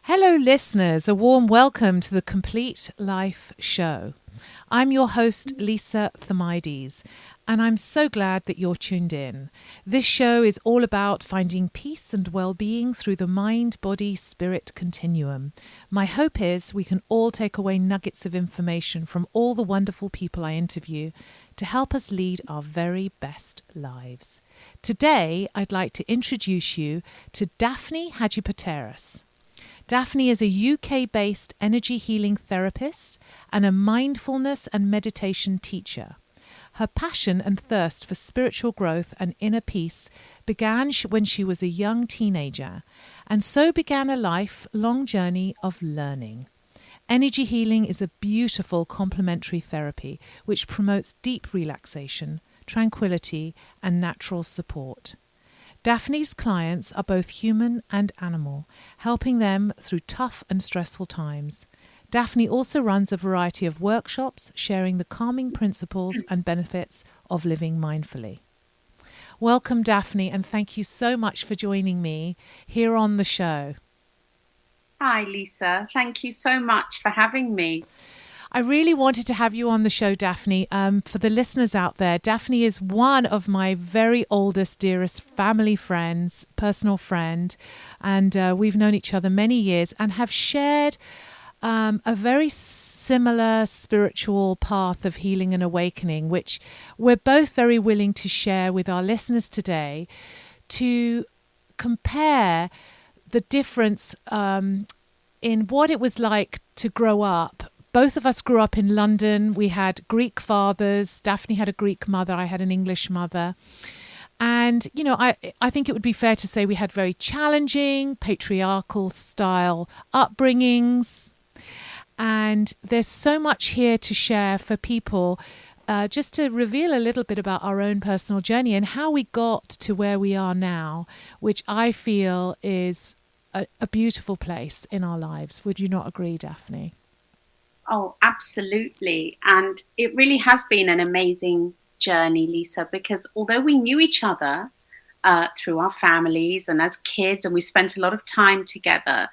Hello, listeners. A warm welcome to the Complete Life Show. I'm your host, Lisa Thamides, and I'm so glad that you're tuned in. This show is all about finding peace and well-being through the mind-body-spirit continuum. My hope is we can all take away nuggets of information from all the wonderful people I interview to help us lead our very best lives. Today, I'd like to introduce you to Daphne Hadjipateras. Daphne is a UK-based energy healing therapist and a mindfulness and meditation teacher. Her passion and thirst for spiritual growth and inner peace began when she was a young teenager, and so began a lifelong journey of learning. Energy healing is a beautiful complementary therapy which promotes deep relaxation, tranquility, and natural support. Daphne's clients are both human and animal, helping them through tough and stressful times. Daphne also runs a variety of workshops sharing the calming principles and benefits of living mindfully. Welcome, Daphne, and thank you so much for joining me here on the show. Hi, Lisa. Thank you so much for having me. I really wanted to have you on the show, Daphne. For the listeners out there, Daphne is one of my very oldest, dearest family friends, personal friend, and we've known each other many years and have shared a very similar spiritual path of healing and awakening, which we're both very willing to share with our listeners today to compare the difference in what it was like to grow up. Both of us grew up in London. We had Greek fathers. Daphne had a Greek mother. I had an English mother. And, you know, I think it would be fair to say we had very challenging, patriarchal style upbringings. And there's so much here to share for people, just to reveal a little bit about our own personal journey and how we got to where we are now, which I feel is a beautiful place in our lives. Would you not agree, Daphne? Oh, absolutely. And it really has been an amazing journey, Lisa, because although we knew each other through our families and as kids, and we spent a lot of time together,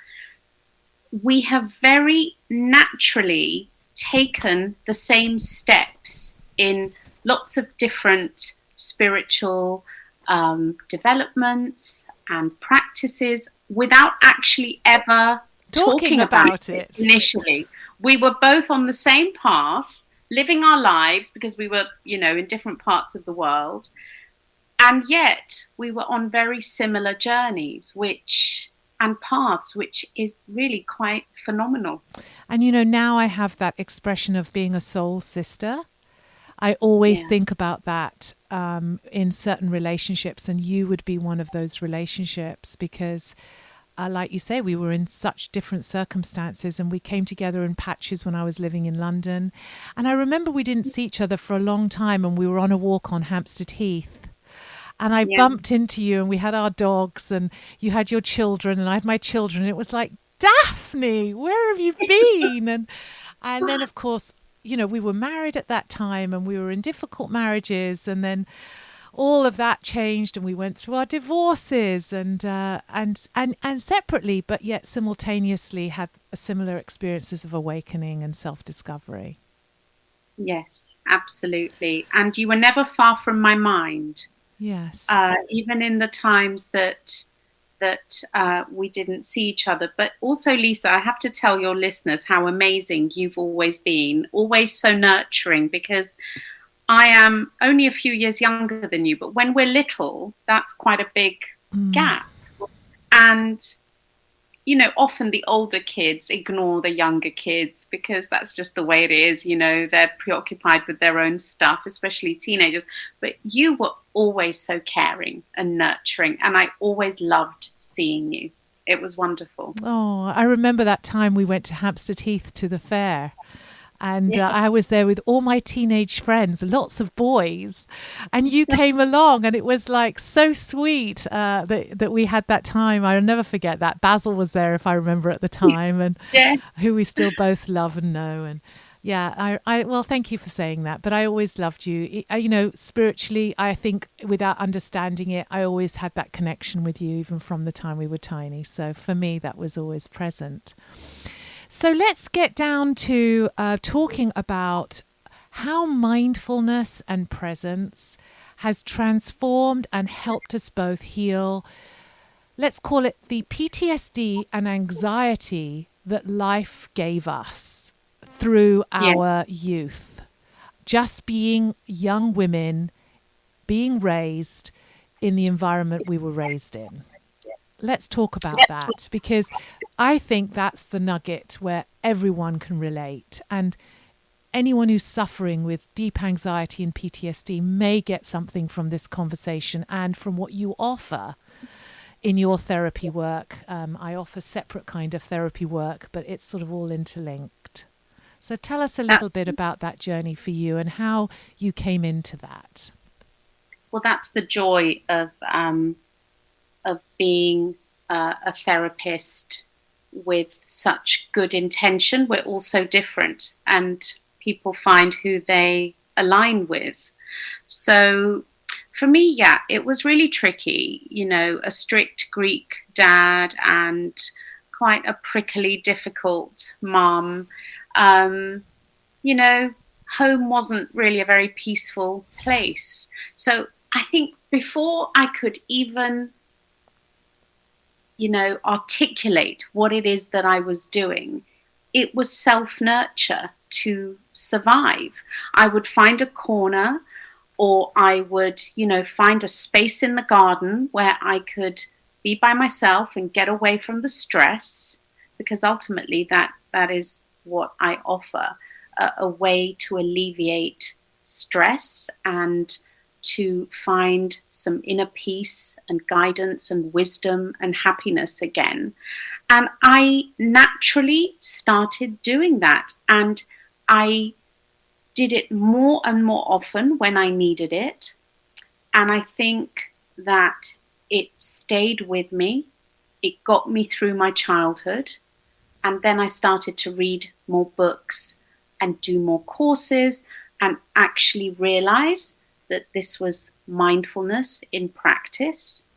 we have very naturally taken the same steps in lots of different spiritual developments and practices without actually ever talking about it initially. We were both on the same path, living our lives because we were, in different parts of the world. And yet we were on very similar journeys, and paths, which is really quite phenomenal. And, now I have that expression of being a soul sister. I always think about that in certain relationships, and you would be one of those relationships because like you say, we were in such different circumstances and we came together in patches when I was living in London. And I remember we didn't see each other for a long time and we were on a walk on Hampstead Heath. And I bumped into you and we had our dogs and you had your children and I had my children. And it was like, Daphne, where have you been? And then, of course, we were married at that time and we were in difficult marriages. And then all of that changed and we went through our divorces and separately, but yet simultaneously had similar experiences of awakening and self-discovery. Yes, absolutely. And you were never far from my mind. Yes. Even in the times that we didn't see each other. But also, Lisa, I have to tell your listeners how amazing you've always been, always so nurturing, because I am only a few years younger than you, but when we're little, that's quite a big gap. And, often the older kids ignore the younger kids because that's just the way it is. They're preoccupied with their own stuff, especially teenagers. But you were always so caring and nurturing, and I always loved seeing you. It was wonderful. Oh, I remember that time we went to Hampstead Heath to the fair. And I was there with all my teenage friends, lots of boys, and you came along, and it was like so sweet that we had that time. I'll never forget that. Basil was there, if I remember at the time, and who we still both love and know. And Yeah, well, thank you for saying that. But I always loved you. Spiritually, I think without understanding it, I always had that connection with you, even from the time we were tiny. So for me, that was always present. So let's get down to talking about how mindfulness and presence has transformed and helped us both heal. Let's call it the PTSD and anxiety that life gave us through Yeah, our youth. Just being young women, being raised in the environment we were raised in. Let's talk about that, because I think that's the nugget where everyone can relate. And anyone who's suffering with deep anxiety and PTSD may get something from this conversation and from what you offer in your therapy work. I offer separate kind of therapy work, but it's sort of all interlinked. So tell us a little that's bit about that journey for you and how you came into that. well, that's the joy of being a therapist with such good intention. We're all so different, and people find who they align with. So for me, yeah, it was really tricky. A strict Greek dad and quite a prickly, difficult mom. Um, you know, Home wasn't really a very peaceful place. So I think before I could even, articulate what it is that I was doing, it was self nurture to survive. I would find a corner, or I would, find a space in the garden where I could be by myself and get away from the stress, because ultimately that is what I offer, a way to alleviate stress and to find some inner peace and guidance and wisdom and happiness again. And I naturally started doing that. And I did it more and more often when I needed it. And I think that it stayed with me. It got me through my childhood. And then I started to read more books and do more courses and actually realize that this was mindfulness in practice.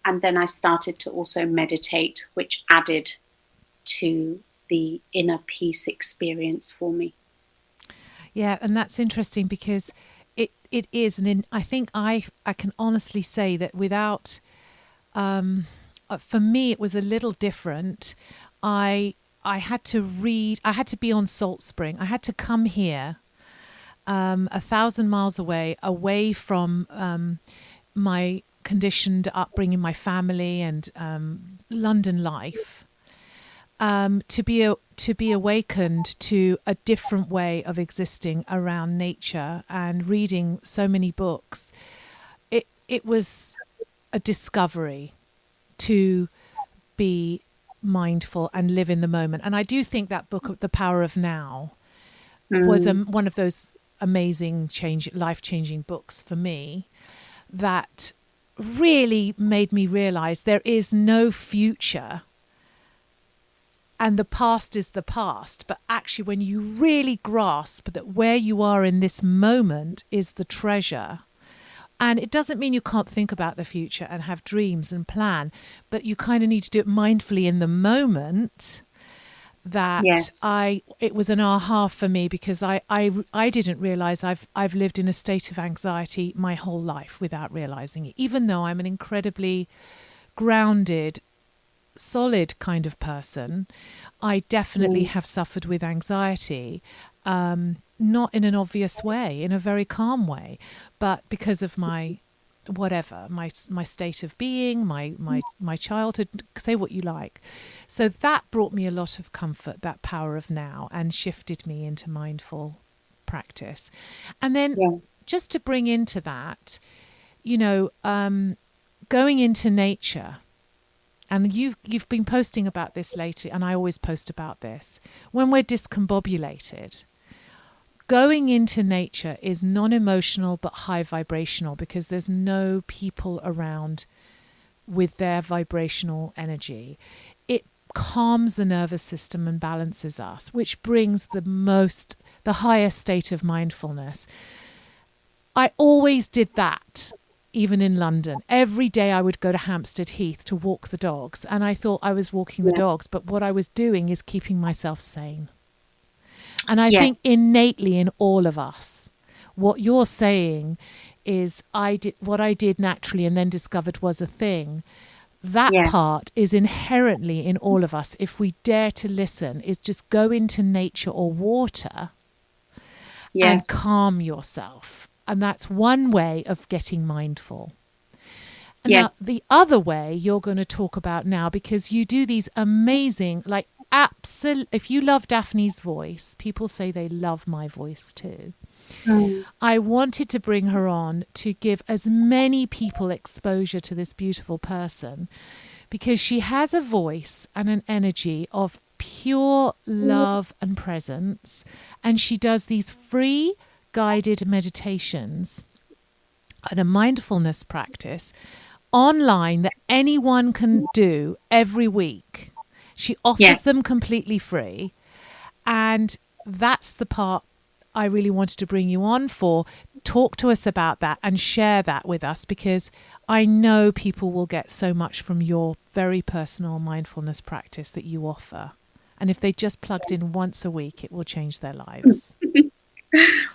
And then I started to also meditate, which added to the inner peace experience for me. Yeah, and that's interesting because it is, and I think I can honestly say that without, for me, it was a little different. I had to read. I had to be on Salt Spring. I had to come here, 1,000 miles away from my conditioned upbringing, my family, and London life, to be awakened to a different way of existing around nature and reading so many books. It was a discovery to be mindful and live in the moment. And I do think that book, The Power of Now, was one of those amazing life-changing books for me that really made me realize there is no future and the past is the past. But actually, when you really grasp that where you are in this moment is the treasure, and it doesn't mean you can't think about the future and have dreams and plan, but you kind of need to do it mindfully in the moment. That Yes. It was an aha for me, because I didn't realize I've lived in a state of anxiety my whole life without realizing it, even though I'm an incredibly grounded, solid kind of person. I definitely have suffered with anxiety, not in an obvious way, in a very calm way, but because of my my state of being, my childhood, say what you like. So that brought me a lot of comfort, that Power of Now, and shifted me into mindful practice. And then Yeah. just to bring into that, going into nature. And you've been posting about this lately, and I always post about this. When we're discombobulated, going into nature is non-emotional but high vibrational, because there's no people around with their vibrational energy. It calms the nervous system and balances us, which brings the highest state of mindfulness. I always did that, even in London. Every day I would go to Hampstead Heath to walk the dogs, and I thought I was walking the dogs, but what I was doing is keeping myself sane. And I think innately in all of us, what you're saying is what I did naturally and then discovered was a thing. That part is inherently in all of us. If we dare to listen, is just go into nature or water and calm yourself. And that's one way of getting mindful. And now the other way you're going to talk about now, because you do these amazing, like if you love Daphne's voice, people say they love my voice too. I wanted to bring her on to give as many people exposure to this beautiful person, because she has a voice and an energy of pure love and presence. And she does these free guided meditations and a mindfulness practice online that anyone can do every week. She offers them completely free. And that's the part I really wanted to bring you on for. Talk to us about that and share that with us, because I know people will get so much from your very personal mindfulness practice that you offer. And if they just plugged in once a week, it will change their lives.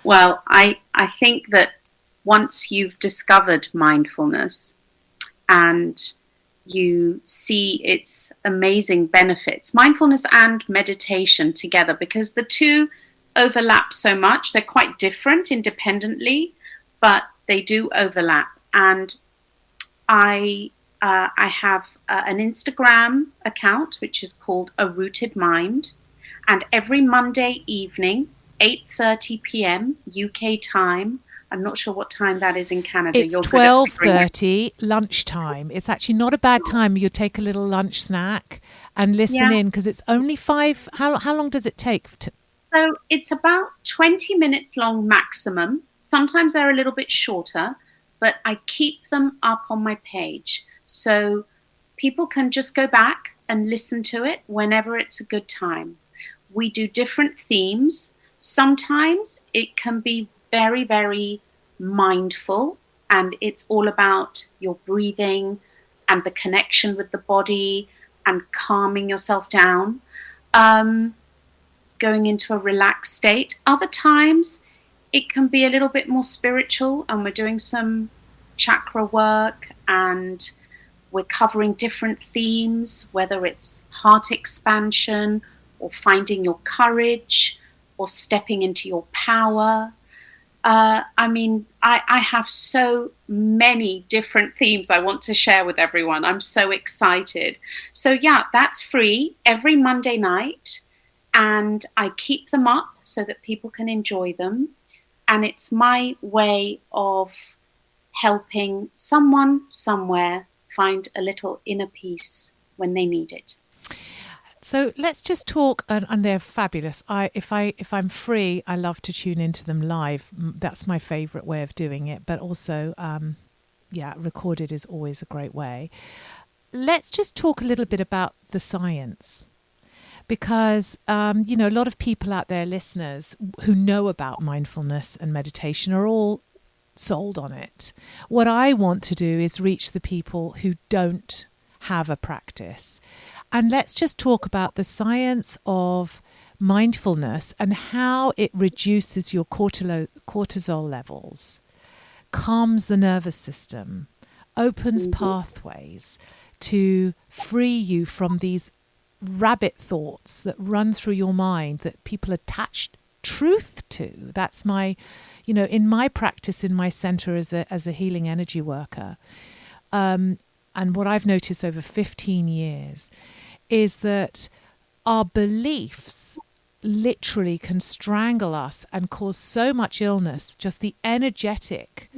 Well, I think that once you've discovered mindfulness and you see its amazing benefits, mindfulness and meditation together, because the two overlap so much. They're quite different independently, but they do overlap. And I have an Instagram account which is called A Rooted Mind, and every Monday evening, 8:30 p.m. UK time. I'm not sure what time that is in Canada. It's 12:30 lunchtime. It's actually not a bad time. You take a little lunch snack and listen in, because it's only 5. How long does it take? So it's about 20 minutes long maximum. Sometimes they're a little bit shorter, but I keep them up on my page. So people can just go back and listen to it whenever it's a good time. We do different themes. Sometimes it can be very, very mindful, and it's all about your breathing and the connection with the body and calming yourself down, going into a relaxed state. Other times it can be a little bit more spiritual, and we're doing some chakra work and we're covering different themes, whether it's heart expansion or finding your courage or stepping into your power. I have so many different themes I want to share with everyone. I'm so excited. So that's free every Monday night, and I keep them up so that people can enjoy them. And it's my way of helping someone somewhere find a little inner peace when they need it. So let's just talk, and they're fabulous. If I'm free, I love to tune into them live. That's my favourite way of doing it. But also, recorded is always a great way. Let's just talk a little bit about the science, because a lot of people out there, listeners who know about mindfulness and meditation, are all sold on it. What I want to do is reach the people who don't have a practice. And let's just talk about the science of mindfulness and how it reduces your cortisol levels, calms the nervous system, opens pathways to free you from these rabbit thoughts that run through your mind that people attach truth to. That's my, in my practice, in my center as a healing energy worker, and what I've noticed over 15 years is that our beliefs literally can strangle us and cause so much illness. Just the energetic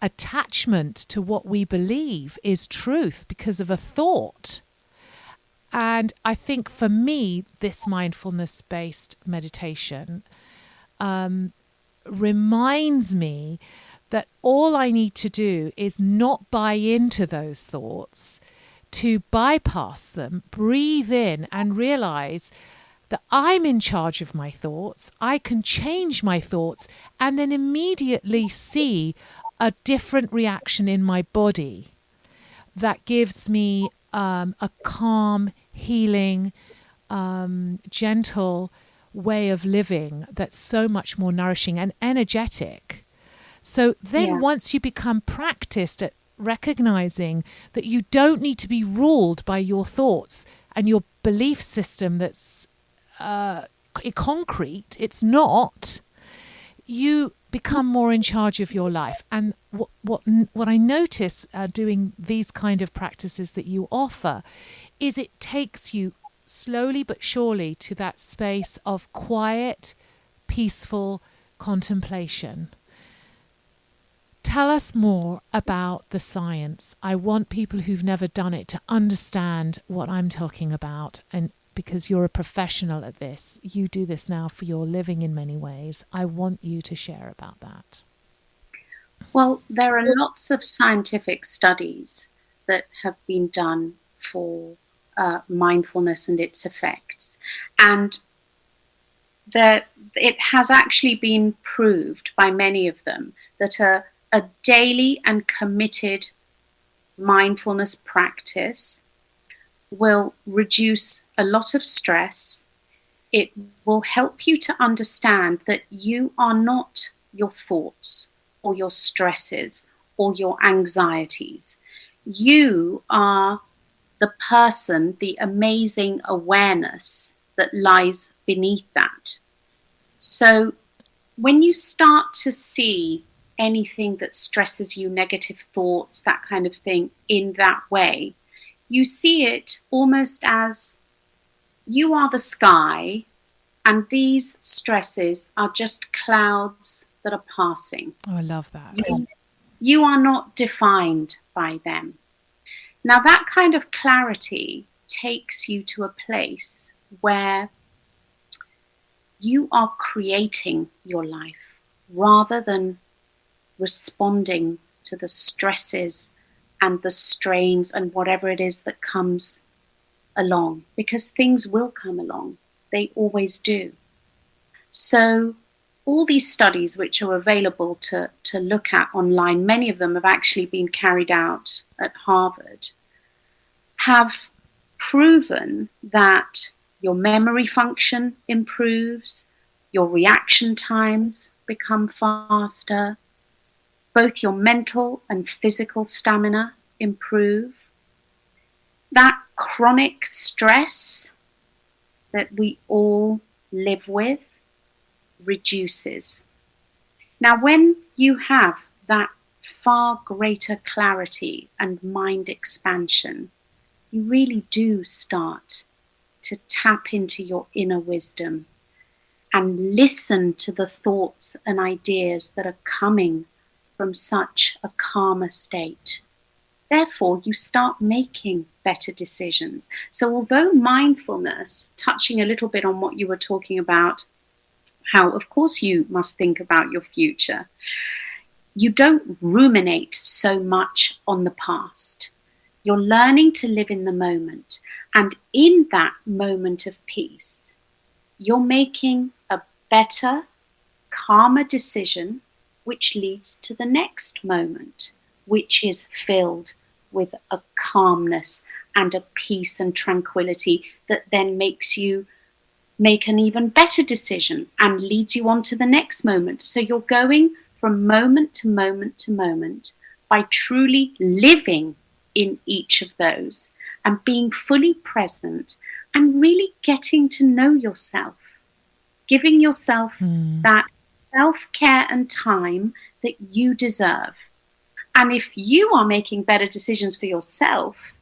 attachment to what we believe is truth because of a thought. And I think for me, this mindfulness-based meditation reminds me that all I need to do is not buy into those thoughts, to bypass them, breathe in and realize that I'm in charge of my thoughts. I can change my thoughts and then immediately see a different reaction in my body that gives me a calm, healing, gentle way of living that's so much more nourishing and energetic. So then once you become practiced at recognizing that you don't need to be ruled by your thoughts and your belief system that's concrete, it's not, you become more in charge of your life. And what I notice doing these kind of practices that you offer is it takes you slowly but surely to that space of quiet, peaceful contemplation. Tell us more about the science. I want people who've never done it to understand what I'm talking about. And because you're a professional at this, you do this now for your living in many ways. I want you to share about that. Well, there are lots of scientific studies that have been done for mindfulness and its effects. And it has actually been proved by many of them that a daily and committed mindfulness practice will reduce a lot of stress. It will help you to understand that you are not your thoughts or your stresses or your anxieties. You are the person, the amazing awareness that lies beneath that. So when you start to see anything that stresses you, negative thoughts, that kind of thing, in that way, you see it almost as you are the sky and these stresses are just clouds that are passing. Oh, I love that. You are not defined by them. Now, that kind of clarity takes you to a place where you are creating your life rather than responding to the stresses and the strains and whatever it is that comes along, because things will come along. They always do. So all these studies which are available to look at online, many of them have actually been carried out at Harvard, have proven that your memory function improves, your reaction times become faster, both your mental and physical stamina improve. That chronic stress that we all live with reduces. Now, when you have that far greater clarity and mind expansion, you really do start to tap into your inner wisdom and listen to the thoughts and ideas that are coming from such a calmer state. Therefore, you start making better decisions. So although mindfulness, touching a little bit on what you were talking about, how of course you must think about your future, you don't ruminate so much on the past. You're learning to live in the moment. And in that moment of peace, you're making a better, calmer decision, which leads to the next moment, which is filled with a calmness and a peace and tranquility that then makes you make an even better decision and leads you on to the next moment. So you're going from moment to moment to moment by truly living in each of those and being fully present and really getting to know yourself, giving yourself that self-care and time that you deserve. And if you are making better decisions for yourself,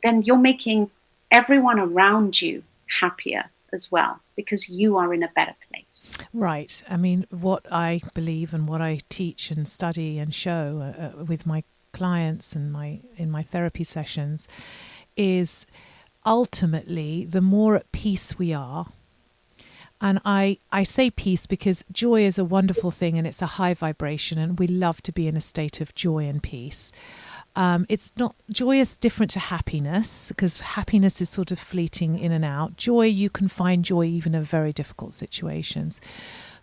then you're making everyone around you happier as well, because you are in a better place. Right. I mean, what I believe and what I teach and study and show with my clients and in my therapy sessions is ultimately the more at peace we are. And I say peace because joy is a wonderful thing and it's a high vibration and we love to be in a state of joy and peace. Joy is different to happiness, because happiness is sort of fleeting in and out. Joy, you can find joy even in very difficult situations.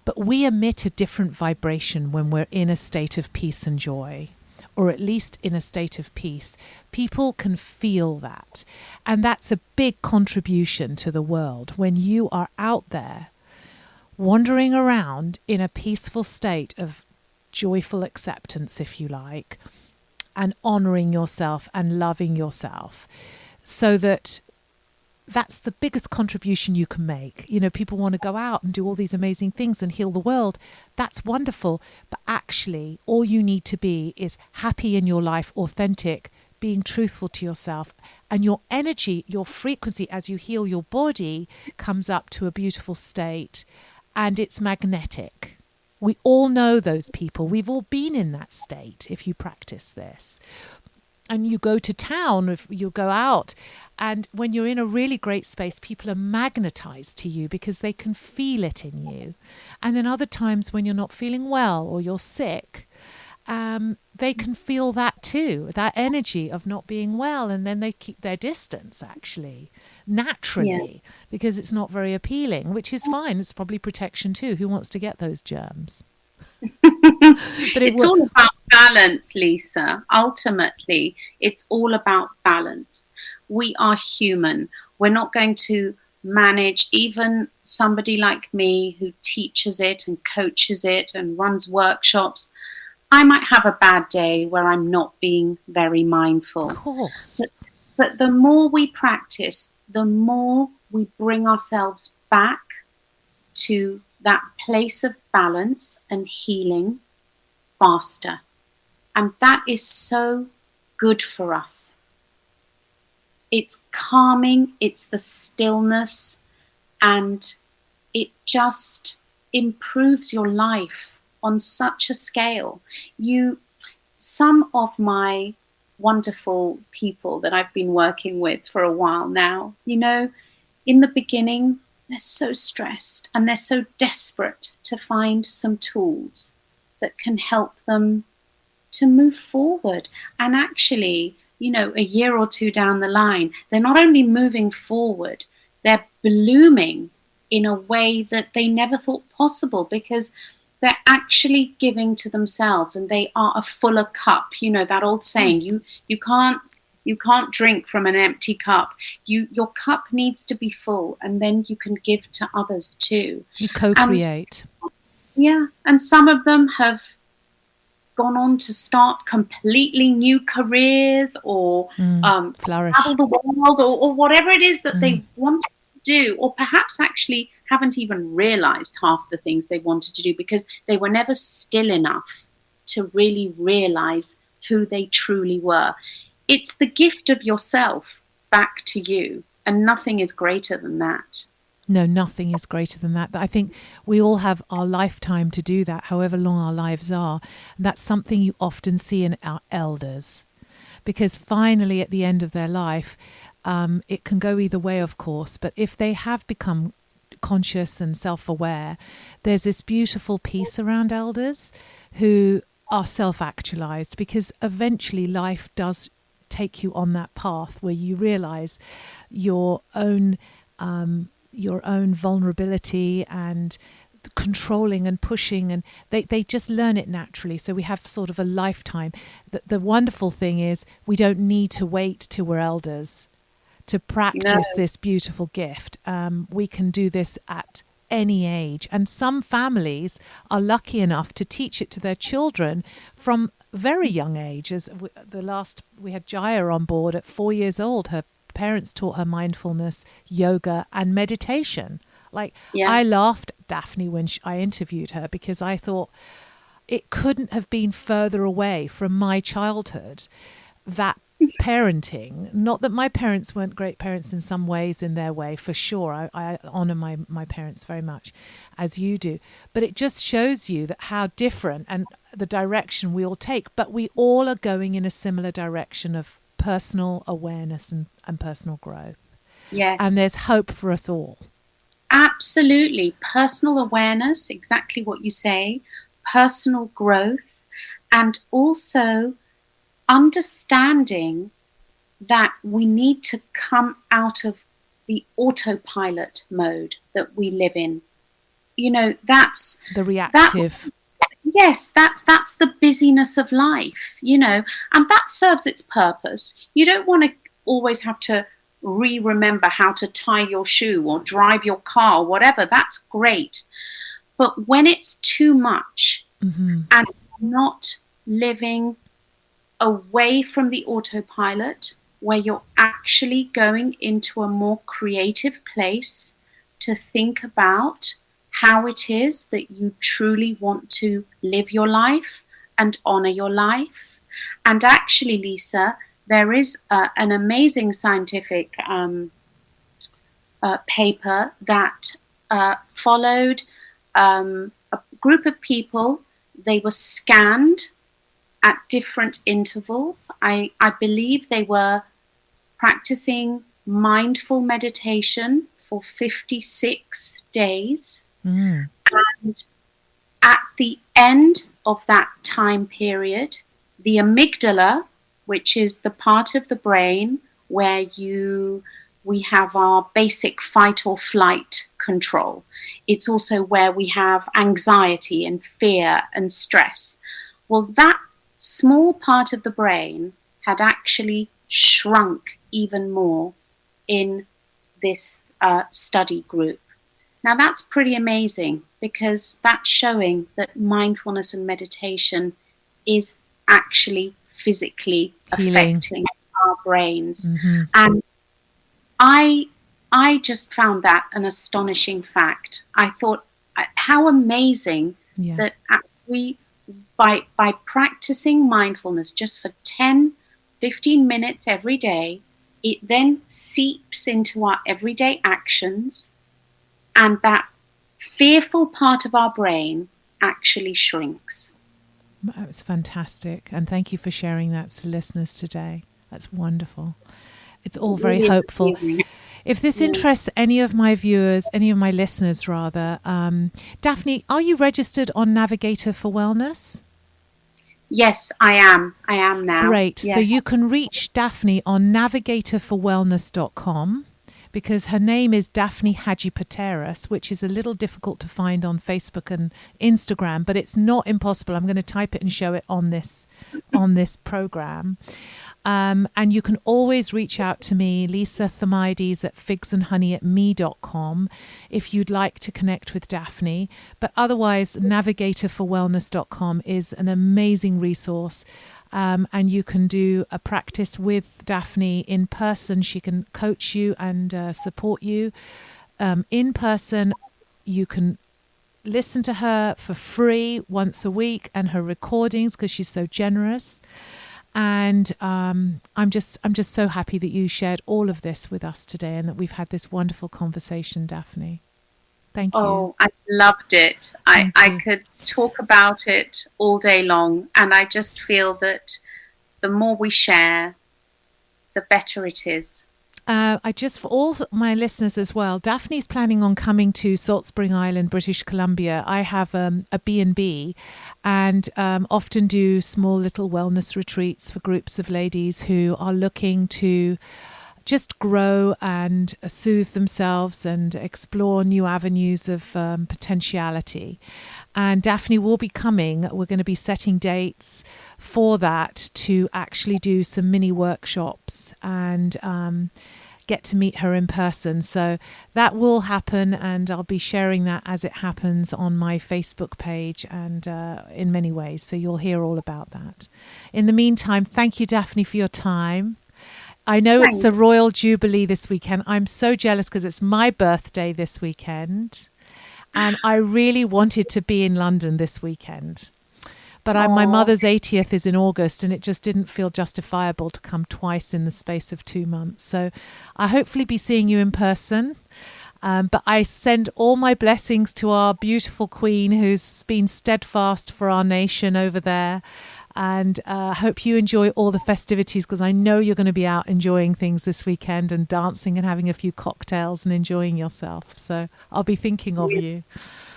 But we emit a different vibration when we're in a state of peace and joy, or at least in a state of peace. People can feel that. And that's a big contribution to the world. When you are out there wandering around in a peaceful state of joyful acceptance, if you like, and honoring yourself and loving yourself, so that's the biggest contribution you can make. You know, people want to go out and do all these amazing things and heal the world. That's wonderful. But actually, all you need to be is happy in your life, authentic, being truthful to yourself. And your energy, your frequency as you heal your body comes up to a beautiful state, and it's magnetic. We all know those people. We've all been in that state if you practice this. And you go to town, if you go out, and when you're in a really great space, people are magnetized to you because they can feel it in you. And then other times when you're not feeling well or you're sick, they can feel that too, that energy of not being well. And then they keep their distance, actually, naturally, because it's not very appealing, which is fine. It's probably protection too. Who wants to get those germs? But it's all about balance, Lisa. Ultimately, it's all about balance. We are human. We're not going to manage even somebody like me who teaches it and coaches it and runs workshops. I might have a bad day where I'm not being very mindful. Of course. But the more we practice, the more we bring ourselves back to that place of balance and healing faster. And that is so good for us. It's calming, it's the stillness, and it just improves your life on such a scale. Some of my wonderful people that I've been working with for a while now, you know, in the beginning, they're so stressed and they're so desperate to find some tools that can help them to move forward. And actually, you know, a year or two down the line, they're not only moving forward, they're blooming in a way that they never thought possible, because they're actually giving to themselves and they are a fuller cup. You know, that old saying, you can't drink from an empty cup. Your cup needs to be full, and then you can give to others too. You co-create. And some of them have gone on to start completely new careers or flourish, travel the world, or whatever it is that they wanted to do, or perhaps actually haven't even realized half the things they wanted to do because they were never still enough to really realize who they truly were. It's the gift of yourself back to you, and nothing is greater than that. No, nothing is greater than that. I think we all have our lifetime to do that, however long our lives are. And that's something you often see in our elders, because finally at the end of their life, it can go either way, of course, but if they have become conscious and self-aware, there's this beautiful peace around elders who are self-actualized, because eventually life does take you on that path where you realize your own vulnerability and controlling and pushing, and they just learn it naturally. So we have sort of a lifetime. The wonderful thing is we don't need to wait till we're elders to practice this beautiful gift. We can do this at any age, and some families are lucky enough to teach it to their children from very young age. As we had Jaya on board at 4 years old. Her parents taught her mindfulness, yoga, and meditation. I laughed at Daphne when I interviewed her, because I thought it couldn't have been further away from my childhood, that parenting. Not that my parents weren't great parents in some ways, in their way, for sure. I honor my parents very much, as you do. But it just shows you that how different and the direction we all take. But we all are going in a similar direction of personal awareness and personal growth. Yes. And there's hope for us all. Absolutely. Personal awareness, exactly what you say, personal growth, and also understanding that we need to come out of the autopilot mode that we live in. You know, that's the reactive. Yes, that's the busyness of life, you know, and that serves its purpose. You don't want to always have to remember how to tie your shoe or drive your car or whatever. That's great. But when it's too much and not living away from the autopilot, where you're actually going into a more creative place to think about how it is that you truly want to live your life and honor your life. And actually, Lisa, there is an amazing scientific paper that followed a group of people. They were scanned at different intervals. I believe they were practicing mindful meditation for 56 days. And at the end of that time period, the amygdala, which is the part of the brain where we have our basic fight or flight control. It's also where we have anxiety and fear and stress. Well, that small part of the brain had actually shrunk even more in this study group. Now, that's pretty amazing, because that's showing that mindfulness and meditation is actually physically healing, affecting our brains. And I just found that an astonishing fact. I thought, how amazing that we, by practicing mindfulness just for 10, 15 minutes every day, it then seeps into our everyday actions, and that fearful part of our brain actually shrinks. It's fantastic. And thank you for sharing that to listeners today. That's wonderful. It's all very hopeful. Amazing. If this interests any of my viewers, any of my listeners rather, Daphne, are you registered on Navigator for Wellness? Yes, I am. I am now. Great. Yes. So you can reach Daphne on navigatorforwellness.com, because her name is Daphne Hadjipateras, which is a little difficult to find on Facebook and Instagram, but it's not impossible. I'm going to type it and show it on this program. And you can always reach out to me, Lisa Thamides at figsandhoney@me.com, if you'd like to connect with Daphne. But otherwise, navigatorforwellness.com is an amazing resource. And you can do a practice with Daphne in person. She can coach you and support you in person. You can listen to her for free once a week, and her recordings, because she's so generous. And I'm just so happy that you shared all of this with us today, and that we've had this wonderful conversation, Daphne. Thank you. Oh, I loved it. I could talk about it all day long, and I just feel that the more we share, the better it is. For all my listeners as well, Daphne's planning on coming to Salt Spring Island, British Columbia. I have a B&B, and often do small little wellness retreats for groups of ladies who are looking to just grow and soothe themselves and explore new avenues of potentiality. And Daphne will be coming. We're going to be setting dates for that to actually do some mini workshops and get to meet her in person. So that will happen, and I'll be sharing that as it happens on my Facebook page and in many ways. So you'll hear all about that. In the meantime, thank you, Daphne, for your time. I know It's the Royal Jubilee this weekend. I'm so jealous because it's my birthday this weekend, and I really wanted to be in London this weekend. But my mother's 80th is in August, and it just didn't feel justifiable to come twice in the space of 2 months. So I'll hopefully be seeing you in person. But I send all my blessings to our beautiful Queen, who's been steadfast for our nation over there. And hope you enjoy all the festivities, because I know you're going to be out enjoying things this weekend and dancing and having a few cocktails and enjoying yourself. So I'll be thinking of you.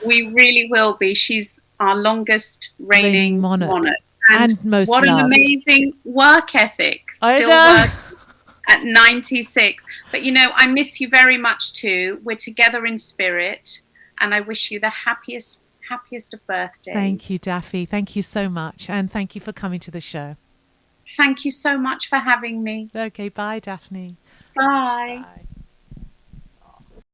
We really will be. She's our longest reigning monarch. And most what an loved. amazing work ethic. I Still know. working at 96. But I miss you very much too. We're together in spirit, and I wish you the happiest of birthdays. Thank you, Daphne. Thank you so much. And thank you for coming to the show. Thank you so much for having me. Okay, bye, Daphne. Bye. Bye.